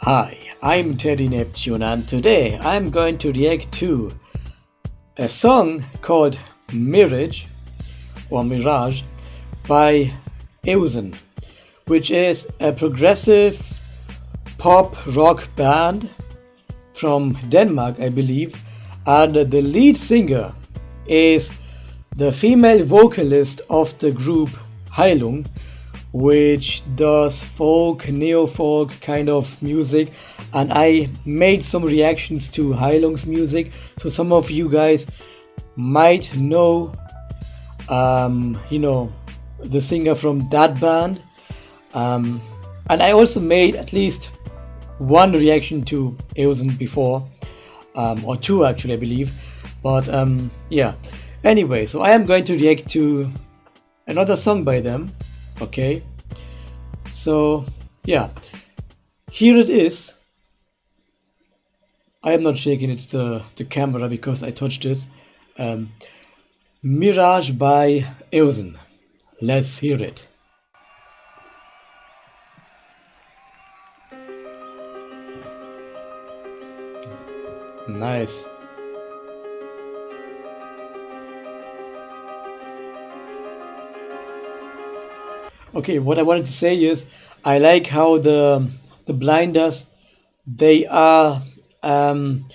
Hi, I'm Teddy Neptune, and today I'm going to react to a song called Mirage or Mirage by Euzen, which is a progressive pop rock band from Denmark, I believe, and the lead singer is the female vocalist of the group Heilung, which does folk, neo-folk kind of music, and I made some reactions to Heilung's music, so some of you guys might know, the singer from that band, and I also made at least one reaction to Euzen before, or two actually, I believe, but yeah. Anyway, so I am going to react to another song by them. Okay, so yeah, here it is. I am not shaking, it's the camera because I touched it. Mirage by Euzen. Let's hear it. Nice. Okay, what I wanted to say is I like how the blinders they are um,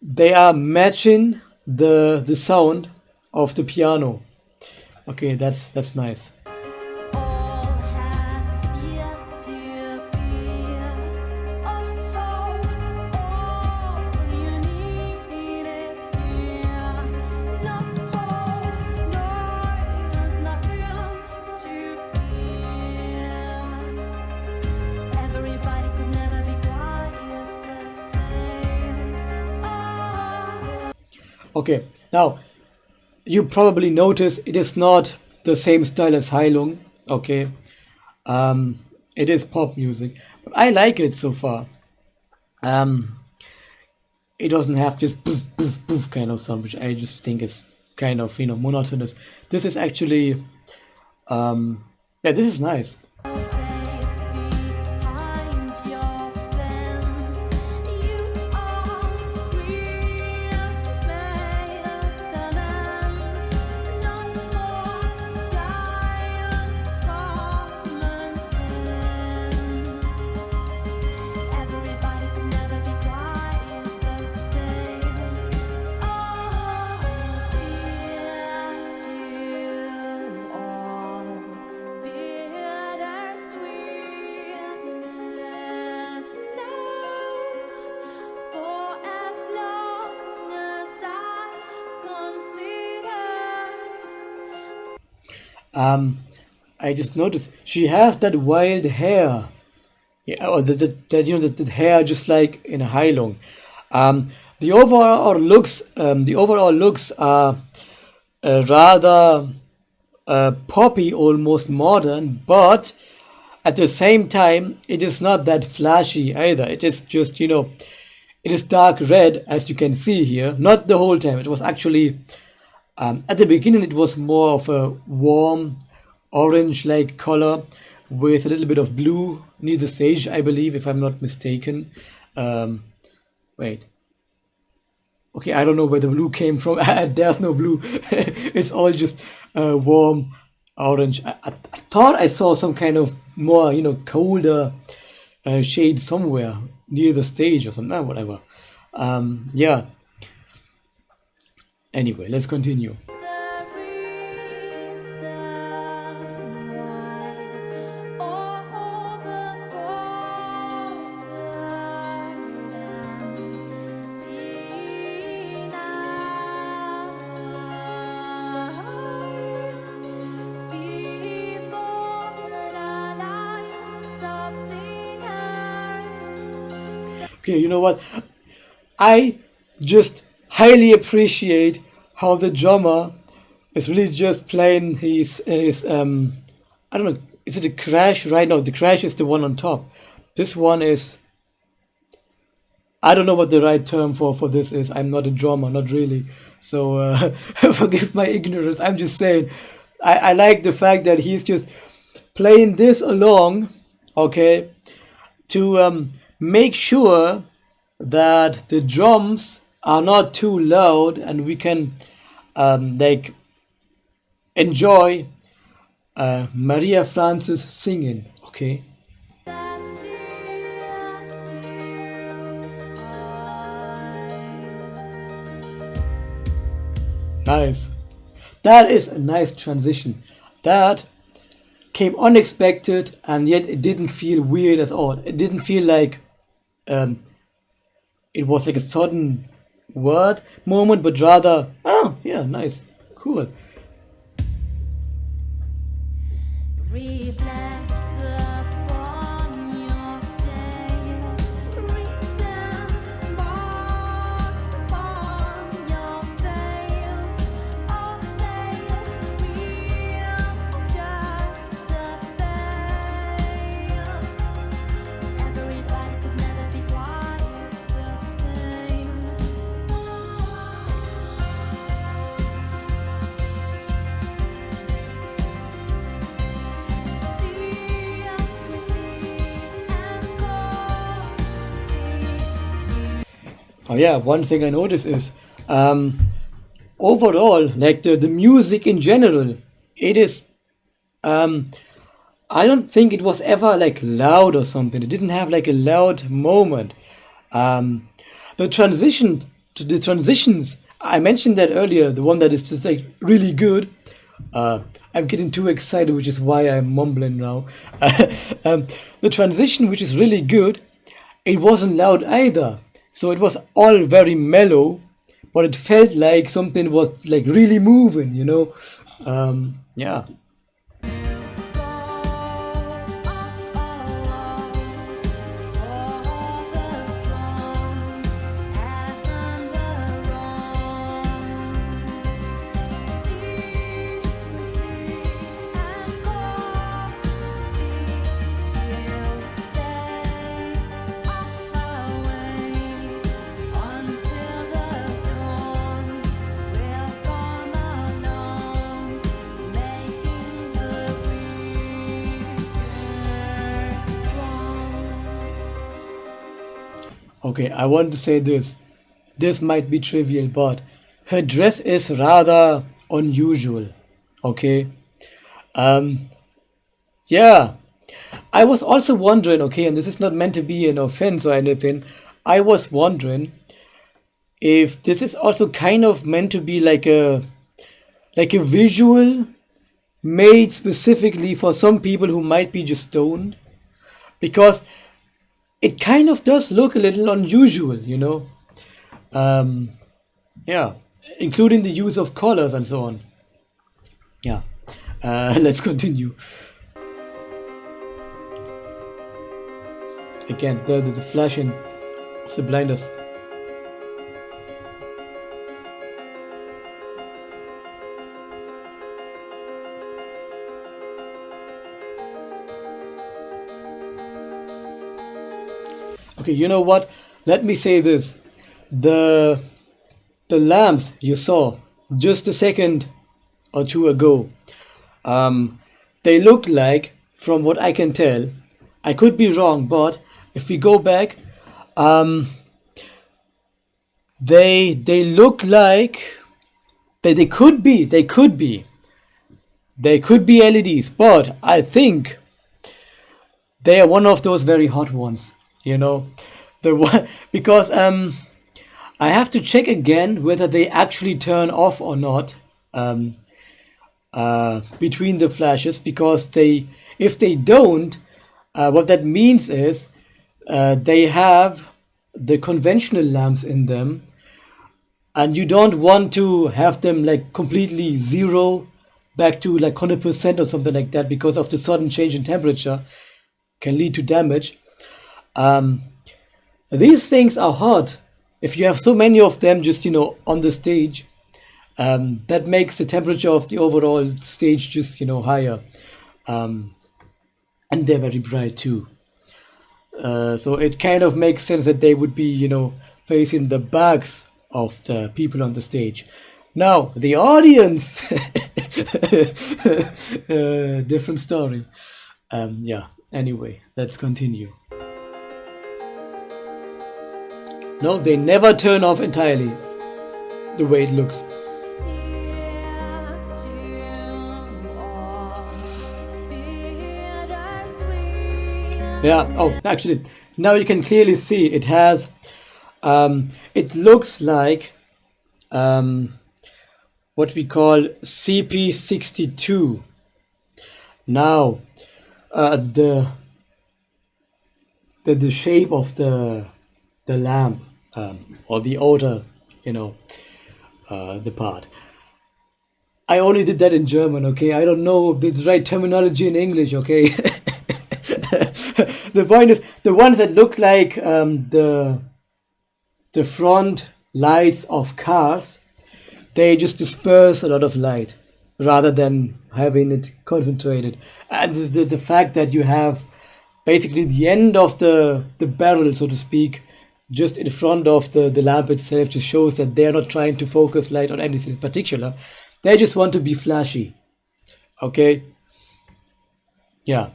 they are matching the sound of the piano. Okay, that's nice. All has yet to be. Oh, all you need is here. No, there's nothing to fear. Everybody could never be quite the same. Oh. Okay, now you probably notice it is not the same style as Heilung. Okay, it is pop music, but I like it so far. Um, it doesn't have this poof poof poof kind of sound, which I just think is kind of monotonous. This is actually yeah, this is nice. Safe behind your fence, you are free to make amends. No more giant common sense. Everybody can never be quite the same. Oh, here's to all bittersweetness now. For as long as I consider. I just noticed she has that wild hair. Yeah, or that hair just like in a Heilung. The overall looks are rather poppy, almost modern, but at the same time, it is not that flashy either. It is just it is dark red as you can see here. Not the whole time. It was actually at the beginning. It was more of a warm orange-like color with a little bit of blue near the stage, I believe, if I'm not mistaken. Wait. Okay, I don't know where the blue came from. There's no blue. It's all just warm orange. I thought I saw some kind of more, colder shade somewhere near the stage or something. Whatever. Yeah. Anyway, let's continue. The reason why all the faltered and denied before the lives of sinners. Okay, you know what? I just highly appreciate how the drummer is really just playing his I don't know, is it a crash? Right now, the crash is the one on top. This one is, I don't know what the right term for this is. I'm not a drummer, not really. So forgive my ignorance. I'm just saying, I like the fact that he's just playing this along, okay, to make sure that the drums are not too loud and we can like enjoy Maria Francis singing. Okay, That's nice. That is a nice transition. That came unexpected and yet it didn't feel weird at all. It didn't feel like um, it was like a sudden word moment, but rather, oh yeah, nice, cool. reflect upon your days, written marks upon your face. Oh, they will just fade. Everybody could never be quite the same. Oh yeah, one thing I noticed is overall, like the music in general, it is um I don't think it was ever like loud or something. It didn't have like a loud moment. Um, the transitions, I mentioned that earlier, the one that is just like really good. I'm getting too excited, which is why I'm mumbling now. um, the transition, which is really good, it wasn't loud either. So it was all very mellow, but it felt like something was like really moving, you know? Yeah. Okay, I want to say this. This might be trivial, but her dress is rather unusual. Okay. Um, yeah. I was also wondering, okay, and this is not meant to be an offense or anything. I was wondering if this is also kind of meant to be like a visual made specifically for some people who might be just stoned because it kind of does look a little unusual, you know. Um, yeah, including the use of colors and so on. Yeah. Let's continue. Again, the flashing of the blinders. Okay, you know what? Let me say this. The the lamps you saw just a second or two ago, um, they look like, from what I can tell, I could be wrong, but if we go back, um, they look like they could be LEDs, but I think they are one of those very hot ones. You know, the one because I have to check again whether they actually turn off or not um, between the flashes because they if they don't, what that means is they have the conventional lamps in them, and you don't want to have them like completely zero back to like 100% or something like that because of the sudden change in temperature can lead to damage. Um, these things are hot. If you have so many of them just, on the stage, that makes the temperature of the overall stage just, higher. Um, and they're very bright too. So it kind of makes sense that they would be, facing the backs of the people on the stage. Now, the audience, different story. Yeah, anyway, let's continue. No, they never turn off entirely the way it looks. Yes, to all bittersweet. Yeah. Oh, actually, now you can clearly see it has. It looks like what we call CP62. Now, the the shape of the lamp, or the outer, you know, the part. I only did that in German, okay? I don't know the right terminology in English, okay? The point is, the ones that look like the front lights of cars, they just disperse a lot of light rather than having it concentrated. And the fact that you have basically the end of the barrel, so to speak, just in front of the lamp itself just shows that they're not trying to focus light on anything in particular. They just want to be flashy. Okay? Yeah.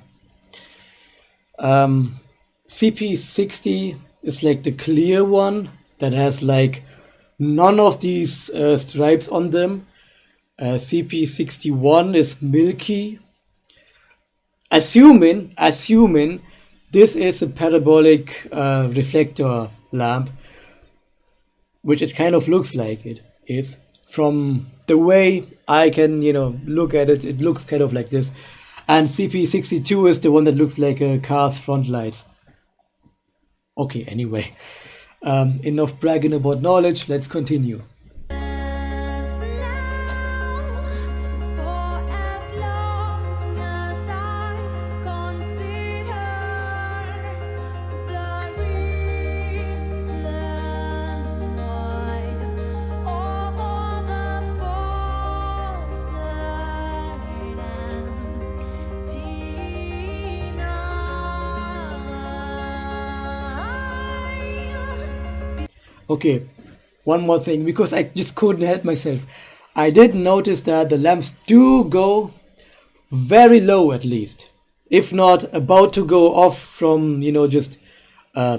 CP60 is like the clear one that has like none of these stripes on them. CP61 is milky. Assuming this is a parabolic reflector lamp, which it kind of looks like it is. From the way I can, look at it, it looks kind of like this. And CP62 is the one that looks like a car's front lights. Okay, anyway, enough bragging about knowledge. Let's continue. As now, for as long as I consider the reason why all the faltered and denied. Okay, one more thing, because I just couldn't help myself. I did notice that the lamps do go very low, at least, if not about to go off from, just uh,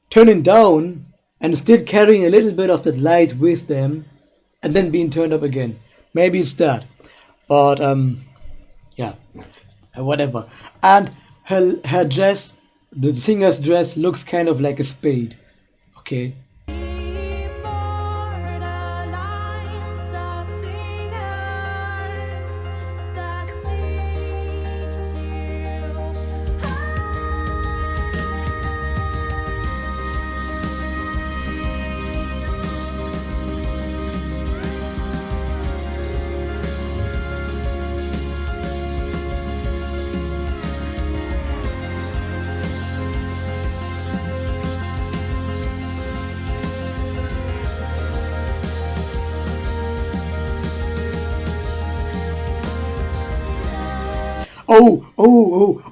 turning down and still carrying a little bit of that light with them and then being turned up again. Maybe it's that. But yeah, whatever. And her dress, the singer's dress, looks kind of like a spade. Okay. Immortalize of sinners that seek to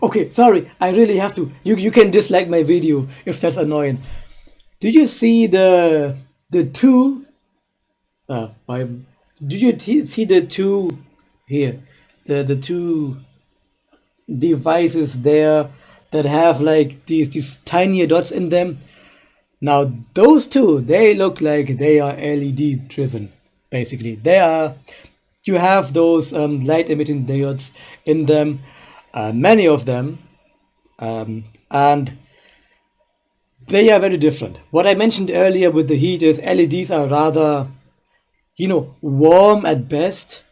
Okay, sorry, I really have to. You can dislike my video if that's annoying. Do you see the two? I did you see the two here? The two devices there that have like these tiny dots in them. Now those two, they look like they are LED driven. Basically, they are. You have those light emitting diodes in them, many of them, and they are very different. What I mentioned earlier with the heat is LEDs are rather, warm at best,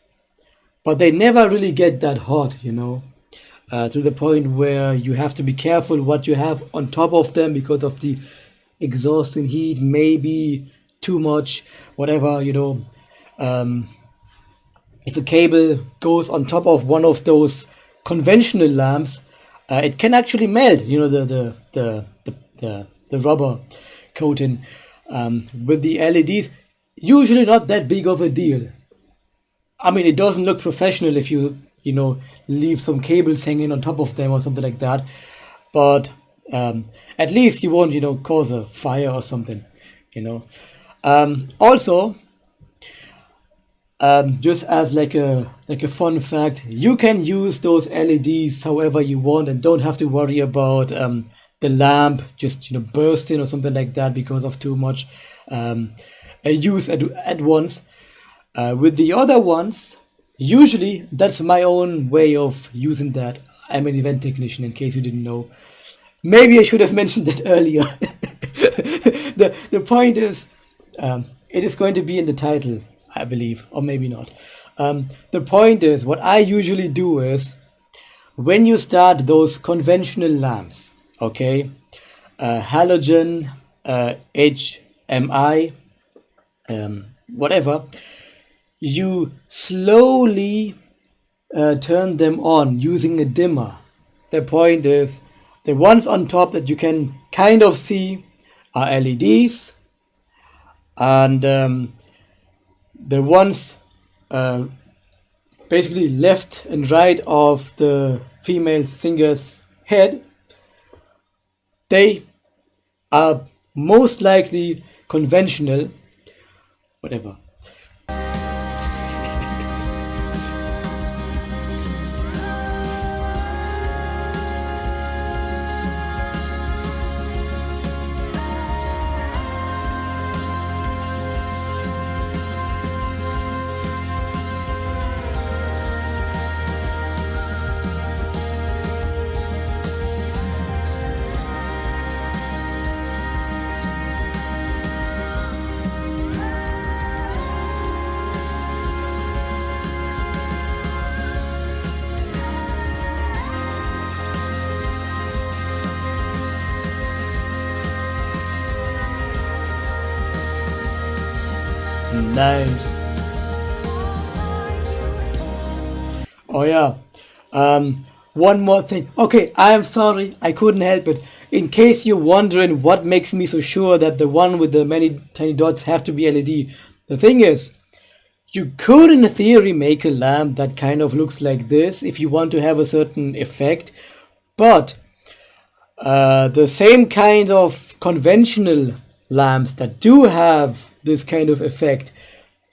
but they never really get that hot, to the point where you have to be careful what you have on top of them because of the exhausting heat, maybe too much, whatever. If a cable goes on top of one of those conventional lamps, it can actually melt. The rubber coating. With the LEDs, usually not that big of a deal. I mean, it doesn't look professional if leave some cables hanging on top of them or something like that. But at least you won't, cause a fire or something. Also, just as like a fun fact, you can use those LEDs however you want and don't have to worry about the lamp just burst in or something like that because of too much use at once. With the other ones, usually that's my own way of using that. I'm an event technician, in case you didn't know. Maybe I should have mentioned that earlier. The point is, it is going to be in the title, I believe, or maybe not. The point is, what I usually do is, when you start those conventional lamps, okay, halogen, HMI, whatever, you slowly turn them on using a dimmer. The point is, the ones on top that you can kind of see are LEDs, and the ones basically left and right of the female singer's head, they are most likely conventional, whatever. Nice. Oh yeah. One more thing. Okay, I am sorry, I couldn't help it. In case you're wondering what makes me so sure that the one with the many tiny dots have to be LED, the thing is, you could in theory make a lamp that kind of looks like this if you want to have a certain effect, but the same kind of conventional lamps that do have this kind of effect,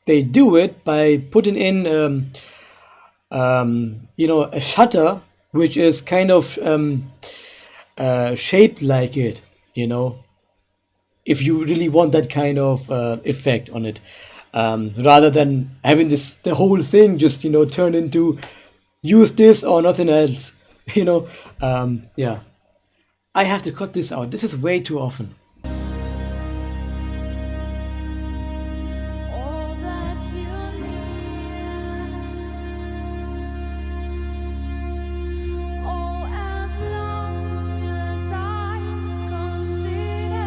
they do it by putting in a shutter which is kind of shaped like it, if you really want that kind of effect on it, rather than having the whole thing just turn into use this or nothing else. Yeah, I have to cut this out. This is way too often. All that you need. Oh, as long as I consider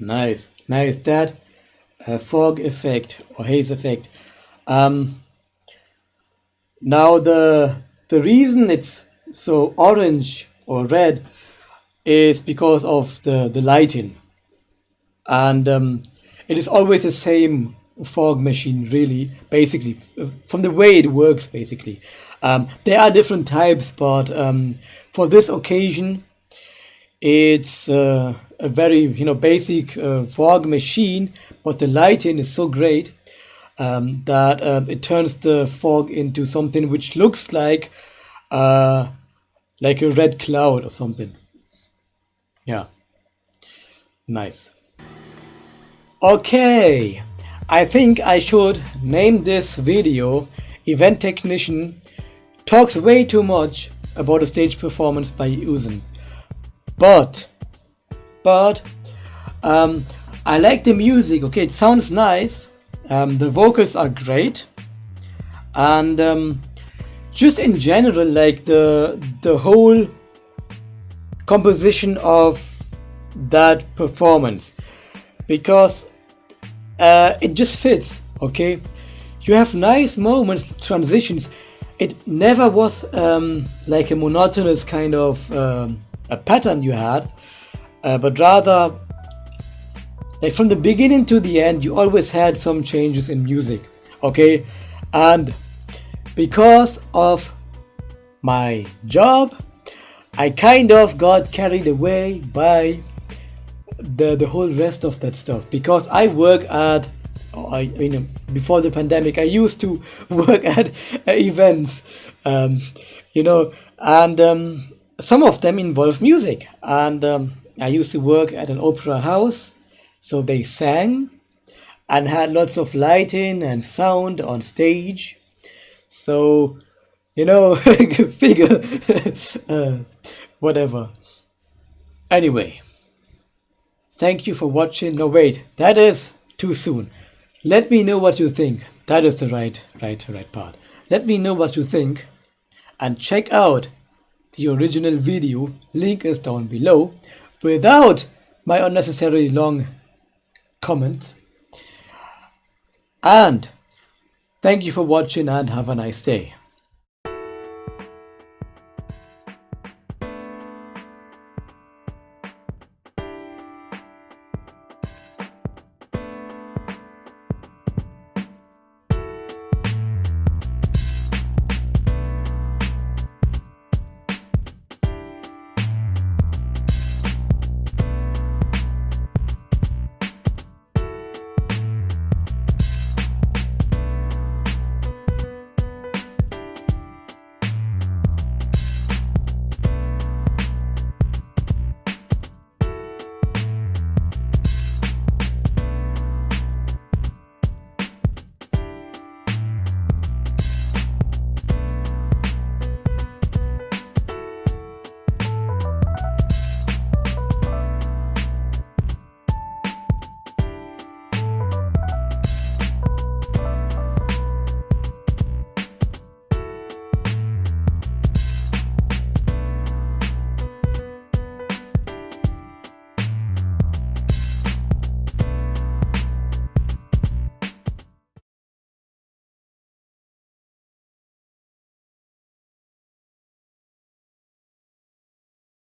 Nice, nice. That fog effect or haze effect. Um, Now the reason it's so orange or red is because of the lighting, and it is always the same fog machine, really, basically, from the way it works, basically. There are different types, but for this occasion, it's a very basic fog machine, but the lighting is so great that it turns the fog into something which looks like a red cloud or something. Yeah, nice. Okay, I think I should name this video Event Technician Talks Way Too Much About a Stage Performance by Euzen. But I like the music. Okay, it sounds nice. The vocals are great, and just in general, like the whole composition of that performance, because it just fits. Okay, you have nice moments, transitions. It never was like a monotonous kind of a pattern you had, but rather, like from the beginning to the end, you always had some changes in music. Okay, and because of my job, I kind of got carried away by the whole rest of that stuff, because I work at before the pandemic I used to work at events, you know and some of them involve music, and I used to work at an opera house, so they sang and had lots of lighting and sound on stage. So, figure, uh, whatever. Anyway, thank you for watching. No, wait, that is too soon. Let me know what you think. That is the right part. Let me know what you think, and check out the original video. Link is down below, without my unnecessarily long comments. And thank you for watching, and have a nice day.